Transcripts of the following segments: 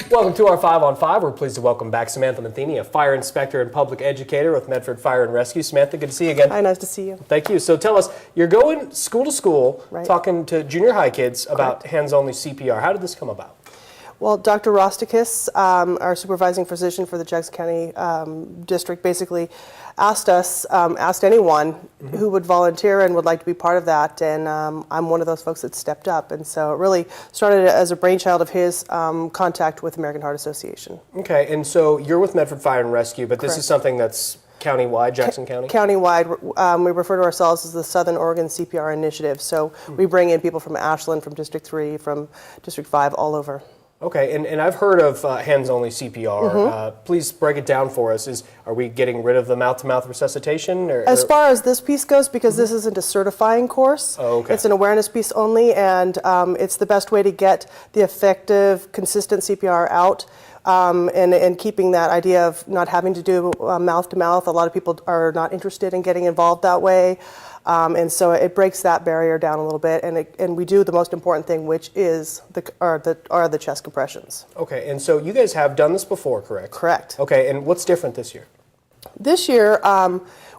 Welcome to our 5 on 5. We're pleased to welcome back Samantha Metheny, a fire inspector and public educator with Medford Fire and Rescue. Samantha, good to see you again. Hi, nice to see you. Thank you. So tell us, you're going school to school, Right. talking to junior high kids about Correct. hands-only CPR. How did this come about? Well, Dr. Rostakis, our supervising physician for the Jackson County district, basically asked anyone who would volunteer and would like to be part of that, and I'm one of those folks that stepped up, and so it really started as a brainchild of his contact with American Heart Association. Okay, and so you're with Medford Fire and Rescue, but this Correct. is something that's countywide, Jackson County? Countywide, we refer to ourselves as the Southern Oregon CPR Initiative, so we bring in people from Ashland, from District 3, from District 5, all over. Okay, and I've heard of hands-only CPR. Please break it down for us. Are we getting rid of the mouth-to-mouth resuscitation? As far as this piece goes, because this isn't a certifying course, it's an awareness piece only, and it's the best way to get the effective, consistent CPR out. And keeping that idea of not having to do mouth-to-mouth. A lot of people are not interested in getting involved that way. And so it breaks that barrier down a little bit, and we do the most important thing, which is the chest compressions. Okay, and so you guys have done this before, correct? Correct. Okay, and what's different this year? This year,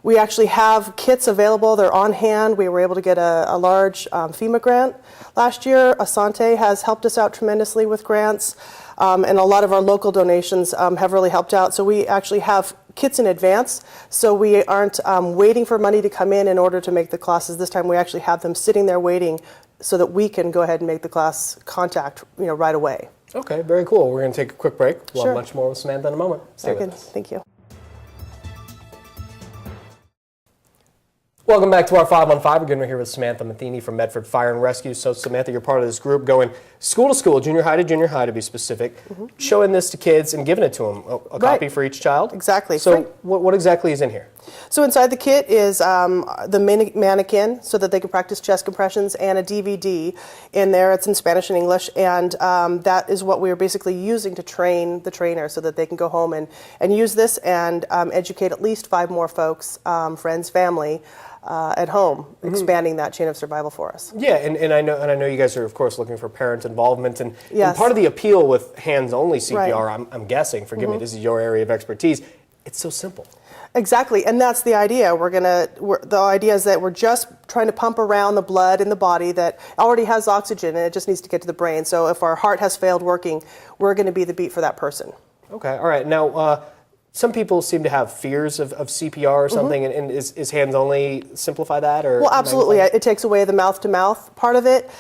we actually have kits available. They're on hand. We were able to get a large FEMA grant last year. Asante has helped us out tremendously with grants, and a lot of our local donations have really helped out. So we actually have kits in advance, so we aren't waiting for money to come in order to make the classes. This time we actually have them sitting there waiting so that we can go ahead and make the class contact right away. Okay, very cool. We're going to take a quick break. We'll Sure. have much more with Samantha in a moment. Stay with us. Thank you. Welcome back to our 5 on 5. We're going to hear with Samantha Metheny from Medford Fire and Rescue. So Samantha, you're part of this group going school to school, junior high to be specific, showing this to kids and giving it to them, a copy for each child? Exactly. So what exactly is in here? So inside the kit is the mannequin so that they can practice chest compressions, and a DVD in there. It's in Spanish and English, and that is what we are basically using to train the trainer so that they can go home and use this and educate at least 5 more folks, friends, family, at home, expanding that chain of survival for us. Yeah, and I know you guys are, of course, looking for parent involvement, and Yes. part of the appeal with hands-only CPR, Right. I'm guessing, forgive me, this is your area of expertise, it's so simple. Exactly, and that's the idea. The idea is that we're just trying to pump around the blood in the body that already has oxygen, and it just needs to get to the brain. So if our heart has failed working, we're going to be the beat for that person. Okay, all right. Now, some people seem to have fears of CPR or something, and is hands-only simplify that? Or Well, absolutely. It takes away the mouth-to-mouth part of it.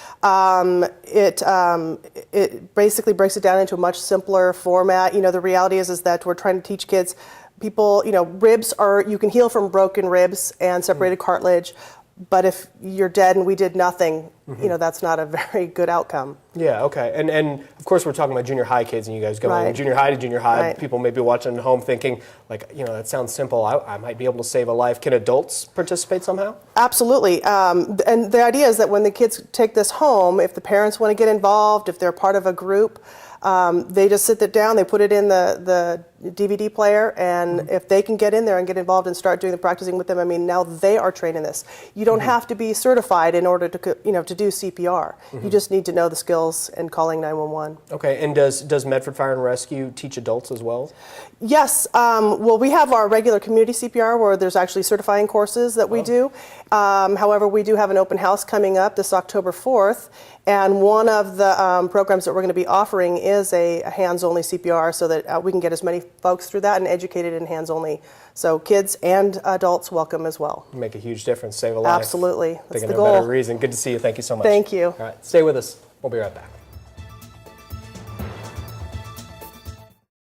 It basically breaks it down into a much simpler format. The reality is that we're trying to teach kids, people, ribs you can heal from broken ribs and separated cartilage, but if you're dead and we did nothing, that's not a very good outcome. Yeah, okay. And of course we're talking about junior high kids, and you guys going Right. junior high to junior high. Right. People may be watching at home thinking, that sounds simple. I might be able to save a life. Can adults participate somehow? Absolutely. And the idea is that when the kids take this home, if the parents want to get involved, if they're part of a group, they just sit it down, they put it in the DVD player, and if they can get in there and get involved and start doing the practicing with them, now they are trained in this. You don't have to be certified in order to do CPR. You just need to know the skills and calling 911. Okay, and does Medford Fire and Rescue teach adults as well? Yes. Well, we have our regular community CPR where there's actually certifying courses that we do. However, we do have an open house coming up this October 4th, and one of the programs that we're going to be offering is a hands-only CPR so that we can get as many folks through that and educated in hands-only. So kids and adults welcome as well. Make a huge difference, save a life. Absolutely. That's Thinking the of goal. a better reason. Good to see you. Thank you so much. Thank you. All right, stay with us. We'll be right back.